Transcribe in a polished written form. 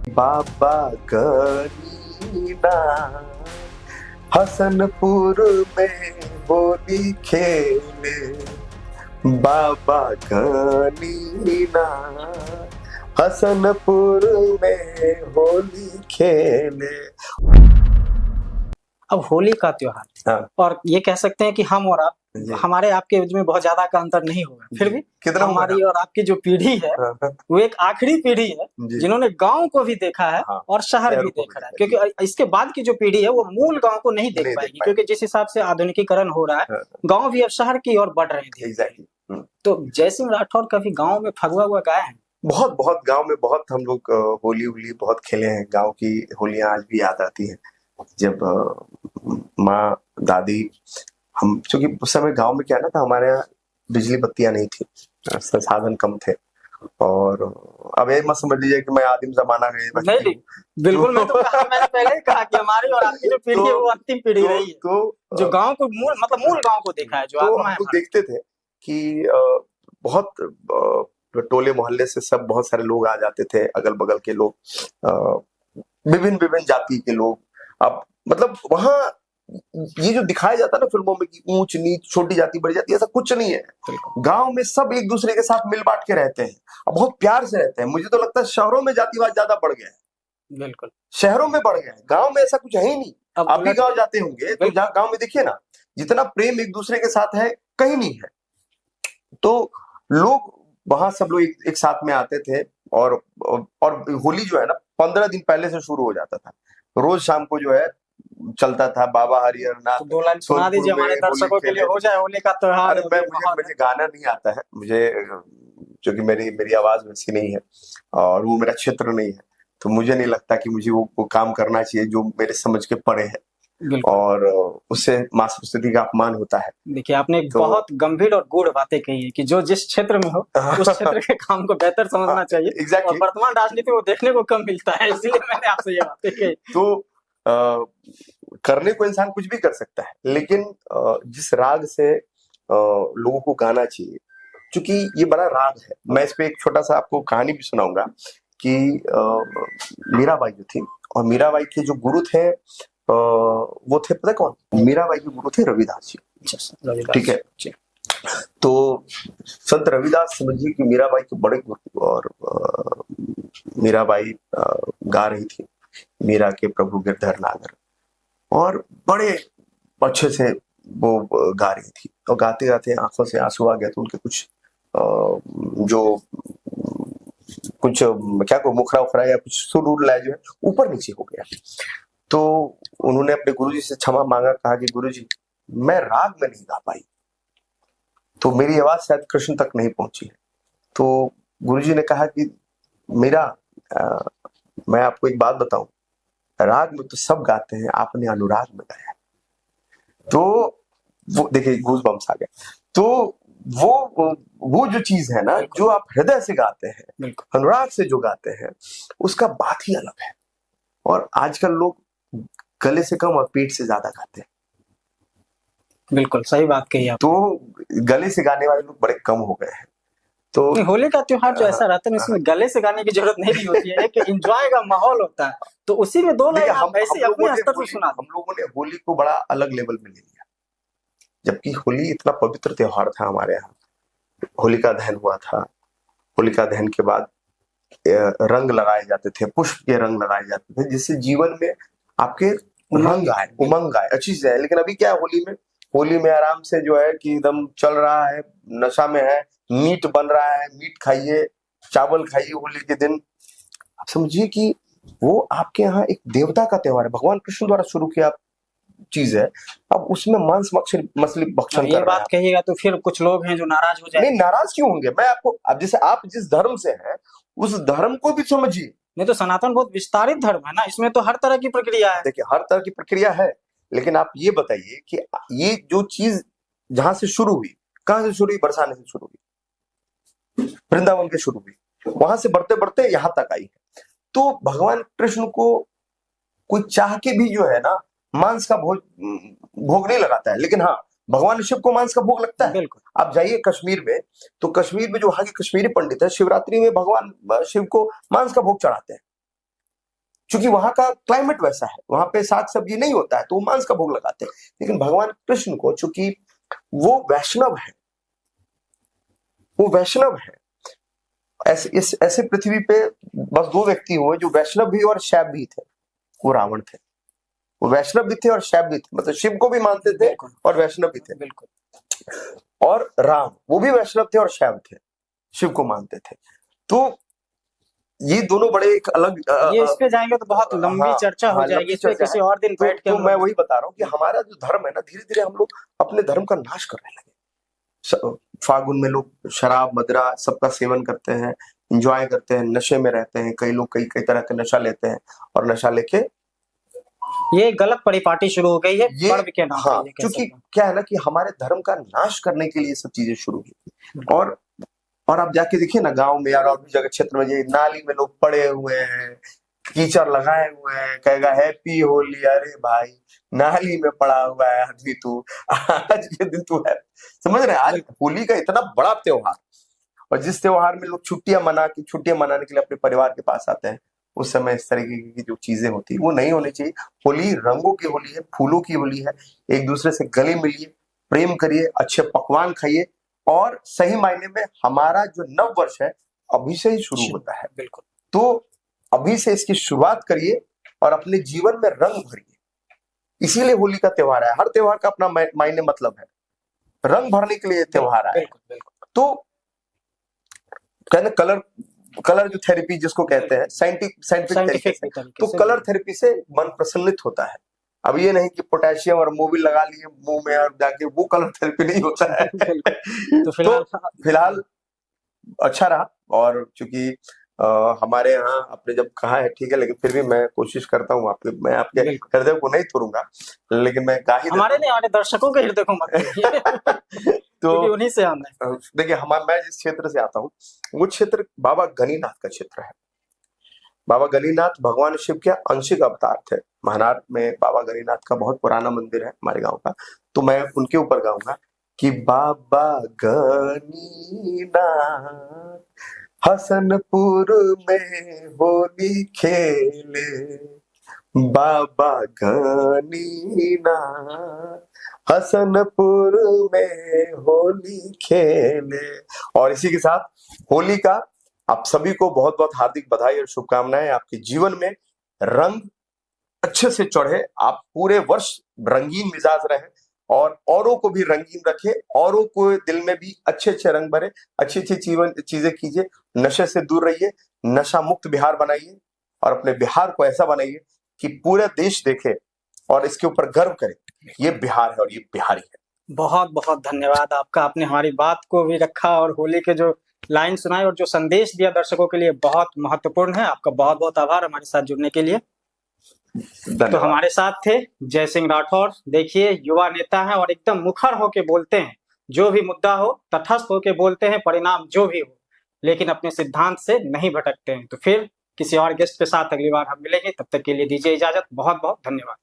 बाबा Garena Hasanpur में होली खेले, बाबा Garena Hasanpur में होली खेले। अब होली का त्योहार, हाँ। और ये कह सकते हैं कि हम और आप, हमारे आपके बीच में बहुत ज्यादा का अंतर नहीं होगा, फिर भी कितना हमारी और आपकी जो पीढ़ी है वो एक आखिरी पीढ़ी है जिन्होंने गांव को भी देखा है और शहर भी देखा है, क्योंकि इसके बाद की जो पीढ़ी है वो मूल गांव को नहीं देख पाएगी, क्योंकि जिस हिसाब से आधुनिकीकरण हो रहा है गांव भी अब शहर की ओर बढ़ रहे थे। तो जयसिंह राठौर कभी गाँव में फगुआ हुआ गाए हैं? बहुत बहुत गांव में बहुत हम लोग होली बहुत खेले हैं। गांव की होलियां आज भी याद आती हैं, जब माँ दादी हम, क्योंकि उस समय गांव में क्या ना था, हमारे यहाँ बिजली बत्तियां नहीं थी, संसाधन कम थे। और अब ये मत समझ लीजिए कि मैं आदिम जमाना गए। नहीं बिल्कुल, मैं तो मैंने पहले ही कहा कि हमारी और आपकी जो पीढ़ी है वो अंतिम पीढ़ी रही है, तो जो गांव को मूल गांव को देखा है, जो तो हम लोग देखते थे कि बहुत टोले मोहल्ले से सब बहुत सारे लोग आ जाते थे, अगल बगल के लोग, विभिन्न विभिन्न जाति के लोग। अब मतलब वहां ये जो दिखाया जाता है ना फिल्मों में कि ऊंच नीच, छोटी जाति बड़ी जाति, ऐसा कुछ नहीं है। गांव में सब एक दूसरे के साथ मिल बांट के रहते हैं और बहुत प्यार से रहते हैं। मुझे तो लगता है शहरों में जातिवाद ज्यादा बढ़ गया है। बिल्कुल, शहरों में बढ़ गया है, गांव में ऐसा कुछ है ही नहीं। आप भी गांव जाते होंगे तो गांव में देखिए ना, जितना प्रेम एक दूसरे के साथ है कहीं नहीं है। तो लोग वहां सब लोग एक साथ में आते थे, और होली जो है ना 15 दिन पहले से शुरू हो जाता था। रोज शाम को जो है चलता था, बाबा हरिहर नाथ। तो 2 लाइन सुना दीजिए हमारे दर्शकों के लिए, हो जाए होली का त्योहार। मुझे गाना नहीं आता है, मुझे, क्योंकि मेरी आवाज वैसी नहीं है और वो मेरा क्षेत्र नहीं है, तो मुझे नहीं लगता कि मुझे वो काम करना चाहिए जो मेरे समझ के परे है, और उससे माँ सरस्वती का अपमान होता है। देखिए, आपने बहुत गंभीर और गूढ़ बातें कही है कि जो जिस क्षेत्र में हो उस क्षेत्र के काम को बेहतर समझना चाहिए। और वर्तमान राजनीति में वो देखने को कम मिलता है, इसलिए मैंने आपसे ये बातें कही। तो करने को इंसान कुछ भी कर सकता है, लेकिन जिस राग से लोगों को गाना चाहिए, क्योंकि ये बड़ा राग है। मैं इस पे एक छोटा सा आपको कहानी भी सुनाऊंगा कि मीराबाई जो थी, और मीराबाई के जो गुरु थे वो थे, पता कौन? मीराबाई के गुरु थे रविदास जी। ठीक है, तो संत रविदास समझिए कि मीराबाई के बड़े गुरु, और मीराबाई गा रही थी मीरा के प्रभु गिरधर नागर, और बड़े अच्छे से वो गा रही थी, और गाते गाते आंखों से आंसू आ गए। तो उनके कुछ क्या को मुखरा उखरा या कुछ सुर उर लाए जो है ऊपर नीचे हो गया। तो उन्होंने अपने गुरुजी से क्षमा मांगा, कहा कि गुरुजी मैं राग में नहीं गा पाई, तो मेरी आवाज शायद कृष्ण तक नहीं पहुंची है। तो गुरुजी ने कहा कि मीरा, मैं आपको एक बात बताऊं, राग में तो सब गाते हैं, आपने अनुराग में गाया। तो वो देखिए गूज़ बम्स आ गए। तो वो जो चीज है ना, जो आप हृदय से गाते हैं, अनुराग से जो गाते हैं, उसका बात ही अलग है। और आजकल लोग गले से कम और पेट से ज्यादा गाते हैं। बिल्कुल सही बात कही आप। तो गले से गाने वाले लोग बड़े कम हो गए हैं। तो होली का त्योहार जो ऐसा रहता है, इसमें गले से गाने की जरूरत नहीं होती है, एक एंजॉय का माहौल होता है। तो उसी में 2 लाइन आप ऐसे अपने स्तर से सुना। हम लोगों ने होली को बड़ा अलग लेवल में ले लिया, जबकि होली इतना पवित्र त्योहार था हमारे यहाँ। होलिका दहन हुआ था, होलिका दहन के बाद रंग लगाए जाते थे, पुष्प के रंग लगाए जाते थे, जिससे जीवन में आपके रंग आए, उमंग आए, अच्छी चीज है। लेकिन अभी क्या है, होली में आराम से जो है कि एकदम चल रहा है, नशा में है, मीट बन रहा है, मीट खाइए, चावल खाइए होली के दिन। आप समझिए कि वो आपके यहाँ एक देवता का त्योहार है, भगवान कृष्ण द्वारा शुरू किया चीज है। अब उसमें मांस मछली भक्षण कर बात कहिएगा तो फिर कुछ लोग हैं जो नाराज हो जाएंगे। नहीं, नाराज क्यों होंगे? मैं आपको, अब जैसे आप जिस धर्म से हैं उस धर्म को भी समझिए। नहीं तो सनातन बहुत विस्तारित धर्म है ना, इसमें तो हर तरह की प्रक्रिया है। देखिए, हर तरह की प्रक्रिया है, लेकिन आप ये बताइए कि ये जो चीज जहां से शुरू हुई, कहां से शुरू हुई? बरसाने से शुरू हुई, वृंदावन के शुरू हुई, वहां से बढ़ते बढ़ते यहां तक आई है। तो भगवान कृष्ण को कोई चाह के भी जो है ना मांस का भोग नहीं लगाता है, लेकिन हाँ, भगवान शिव को मांस का भोग लगता है। आप जाइए कश्मीर में, तो कश्मीर में जो वहां के कश्मीरी पंडित है, शिवरात्रि में भगवान शिव को मांस का भोग चढ़ाते हैं। क्योंकि वहां का क्लाइमेट वैसा है, वहां पे साग सब्जी नहीं होता है तो वो मांस का भोग लगाते हैं। लेकिन भगवान कृष्ण को, चूंकि वो वैष्णव है, वो वैष्णव है, ऐसे पृथ्वी पे बस दो व्यक्ति हुए जो वैष्णव भी और शैव भी थे, वो रावण थे। वो वैष्णव भी थे और शैव भी थे, मतलब शिव को भी मानते थे और वैष्णव भी थे। बिल्कुल। और राम, वो भी वैष्णव थे और शैव थे, शिव को मानते थे। तो ये दोनों बड़े एक अलग ये इस पे जाएंगे तो बहुत लंबी चर्चा हो जाएगी, इस पे किसी और दिन बैठ के तो मैं वही बता रहा हूँ कि हमारा जो धर्म है ना, धीरे धीरे हम लोग अपने धर्म का नाश करने लगे। फागुन में लोग शराब मदिरा सबका सेवन करते हैं, एंजॉय करते हैं, नशे में रहते हैं। कई लोग कई तरह का नशा लेते हैं और नशा लेके ये गलत परिपाटी शुरू हो गई है पर्व के नाम पे। क्योंकि क्या है ना कि हमारे धर्म का नाश करने के लिए सब चीजें शुरू की। और आप जाके देखिए ना गांव में यार और भी जगह क्षेत्र में, ये नाली में लोग पड़े हुए हैं, कीचड़ लगाए हुए हैं, कहेगा हैप्पी होली। अरे भाई नाली में पड़ा हुआ है आदमी, तू आज के दिन तू है, समझ रहे हैं? आज होली का इतना बड़ा त्योहार, और जिस त्योहार में लोग छुट्टियां मनाने के लिए अपने परिवार के पास आते हैं, उस समय इस तरीके की जो चीजें होती है वो नहीं होनी चाहिए। होली रंगों की होली है, फूलों की होली है। एक दूसरे से गले मिलिए, प्रेम करिए, अच्छे पकवान खाइए, और सही मायने में हमारा जो नव वर्ष है अभी से ही शुरू होता है। बिल्कुल। तो अभी से इसकी शुरुआत करिए और अपने जीवन में रंग भरिए। इसीलिए होली का त्योहार है। हर त्योहार का अपना मायने मतलब है, रंग भरने के लिए त्योहार है। तो कहते कलर जो थेरेपी जिसको कहते हैं साइंटिफिक तरीके से, तो कलर थेरेपी से मन प्रसन्नित होता है। अब ये नहीं कि पोटेशियम और मोबिल लगा लिए मुंह में और जाके, वो कलर थेरेपी नहीं होता है। तो फिलहाल अच्छा रहा। और चूंकि हमारे यहाँ आपने जब कहा है ठीक है, लेकिन फिर भी मैं कोशिश करता हूँ मैं आपके हृदय को नहीं तोड़ूंगा, लेकिन मैं गा ही हमारे दर्शकों के हृदय को मत तो उन्हीं से आना। देखिए मैं जिस क्षेत्र से आता हूँ वो क्षेत्र बाबा गणिनाथ का क्षेत्र है। बाबा गणिनाथ भगवान शिव के आंशिक अवतार थे। महानार में बाबा गणिनाथ का बहुत पुराना मंदिर है हमारे गांव का। तो मैं उनके ऊपर गाऊंगा कि बाबा गणिनाथ हसनपुर में होली खेले, बाबा गणिनाथ हसनपुर में होली खेले। और इसी के साथ होली का आप सभी को बहुत बहुत हार्दिक बधाई और शुभकामनाएं। आपके जीवन में रंग अच्छे से चढ़े, आप पूरे वर्ष रंगीन मिजाज रहे और औरों को भी रंगीन रखे, औरों को दिल में भी अच्छे अच्छे रंग भरे, अच्छी अच्छी चीजें कीजिए, नशे से दूर रहिए, नशा मुक्त बिहार बनाइए और अपने बिहार को ऐसा बनाइए कि पूरा देश देखे और इसके ऊपर गर्व करे, ये बिहार है और ये बिहारी है। बहुत बहुत धन्यवाद आपका, आपने हमारी बात को भी रखा और होली के जो लाइन सुनाई और जो संदेश दिया दर्शकों के लिए बहुत महत्वपूर्ण है। आपका बहुत बहुत आभार हमारे साथ जुड़ने के लिए। तो हमारे साथ थे जय सिंह राठौर। देखिए युवा नेता हैं और एकदम मुखर होके बोलते हैं, जो भी मुद्दा हो तटस्थ होके बोलते हैं, परिणाम जो भी हो, लेकिन अपने सिद्धांत से नहीं भटकते हैं। तो फिर किसी और गेस्ट के साथ अगली बार हम मिलेंगे, तब तक के लिए दीजिए इजाजत। बहुत बहुत धन्यवाद।